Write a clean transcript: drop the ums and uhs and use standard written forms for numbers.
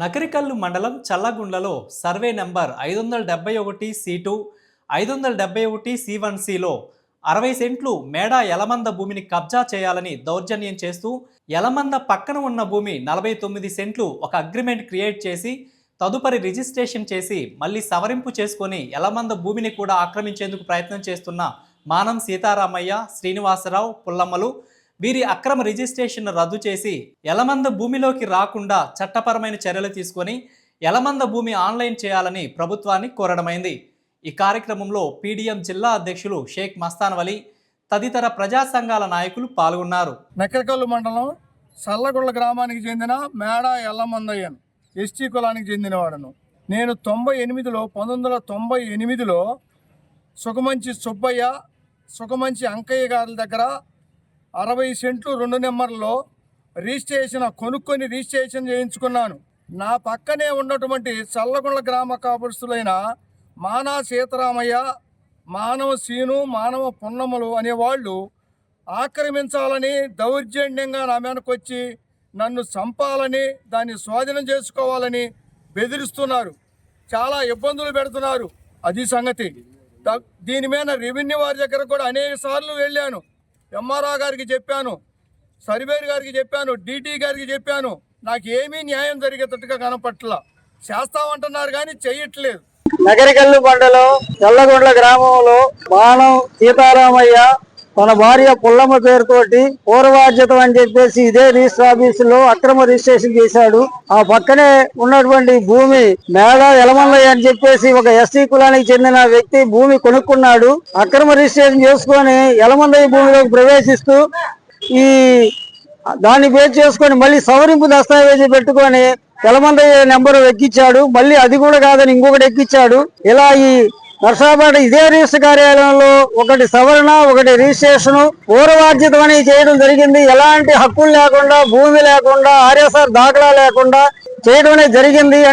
నకరికల్లు మండలం చల్లగుండ్లలో survey number 571 C2 571 C1Cలో 60 సెంట్లు మేడా యలమంద భూమిని కబ్జా చేయాలని దౌర్జన్యం చేస్తూ యలమంద పక్కన ఉన్న భూమి 49 సెంట్లు ఒక అగ్రిమెంట్ క్రియేట్ చేసి తదుపరి రిజిస్ట్రేషన్ చేసి మళ్ళీ సవరింపు చేసుకొని యలమంద భూమిని కూడా ఆక్రమించేందుకు ప్రయత్నం చేస్తున్న మానం సీతారామయ్య, శ్రీనివాసరావు, పుల్లమ్మలు వీరి అక్రమ రిజిస్ట్రేషన్ రద్దు చేసి యలమంద భూమిలోకి రాకుండా చట్టపరమైన చర్యలు తీసుకొని యలమంద భూమి ఆన్లైన్ చేయాలని ప్రభుత్వాన్ని కోరడమైంది. ఈ కార్యక్రమంలో పీడీఎం జిల్లా అధ్యక్షులు షేక్ మస్తాన్ వలి తదితర ప్రజా సంఘాల నాయకులు పాల్గొన్నారు. నకరికల్లు మండలం చల్లగుండ్ల గ్రామానికి చెందిన మేడా యల్లమందయ్యను, ఎస్టీ కులానికి చెందినవాడను. నేను 1998లో సుఖమంచి సుబ్బయ్య, సుఖమంచి అంకయ్య గారి దగ్గర 60 సెంట్లు 2 నెంబర్లో కొనుక్కొని రిజిస్ట్రేషన్ చేయించుకున్నాను. నా పక్కనే ఉన్నటువంటి చల్లగుండ్ల గ్రామ కాపురస్తులైన మానా సీతారామయ్య, మానవ సీను, మానవ పున్నమ్మలు అనేవాళ్ళు ఆక్రమించాలని దౌర్జన్యంగా నా మీదకు వచ్చి నన్ను చంపాలని, దాన్ని స్వాధీనం చేసుకోవాలని బెదిరిస్తున్నారు. చాలా ఇబ్బందులు పెడుతున్నారు. అది సంగతి. దీని మీద రెవెన్యూ వారి దగ్గర కూడా అనేక సార్లు వెళ్ళాను. ఎంఆర్ఓ గారికి చెప్పాను, సర్వేర్ గారికి చెప్పాను, డీటీ గారికి చెప్పాను. నాకు ఏమీ న్యాయం జరిగేటట్టుగా కనపట్ల. చేస్తామంటున్నారు కానీ చెయ్యట్లేదు. నకరికల్లు మండలం చల్లగుండ్ల గ్రామంలో మానం సీతారామయ్య తన భార్య పుల్లమ్మ పేరుతోటి పూర్వార్జితం అని చెప్పేసి ఇదే రిజిస్టర్ ఆఫీసులో అక్రమ రిజిస్ట్రేషన్ చేశాడు. ఆ పక్కనే ఉన్నటువంటి భూమి మేడా యలమందయ్య అని చెప్పేసి ఒక ఎస్టీ కులానికి చెందిన వ్యక్తి భూమి కొనుక్కున్నాడు. అక్రమ రిజిస్ట్రేషన్ చేసుకొని యలమందయ్య భూమిలోకి ప్రవేశిస్తూ ఈ దాన్ని బేస్ చేసుకొని మళ్ళీ సవరింపు దస్తావేజీ పెట్టుకొని యలమందయ్య నెంబరు ఎక్కించాడు. మళ్ళీ అది కూడా కాదని ఇంకొకటి ఎక్కించాడు. ఇలా ఈ నర్సాపేట ఇదే రిజిస్టర్ కార్యాలయంలో ఒకటి సవరణ, ఒకటి రిజిస్ట్రేషన్ పూర్వార్జితం అనేది చేయడం జరిగింది. ఎలాంటి హక్కులు లేకుండా, భూమి లేకుండా, ఆర్ఎస్ఆర్ దాఖలా లేకుండా చేయడం అనేది జరిగింది.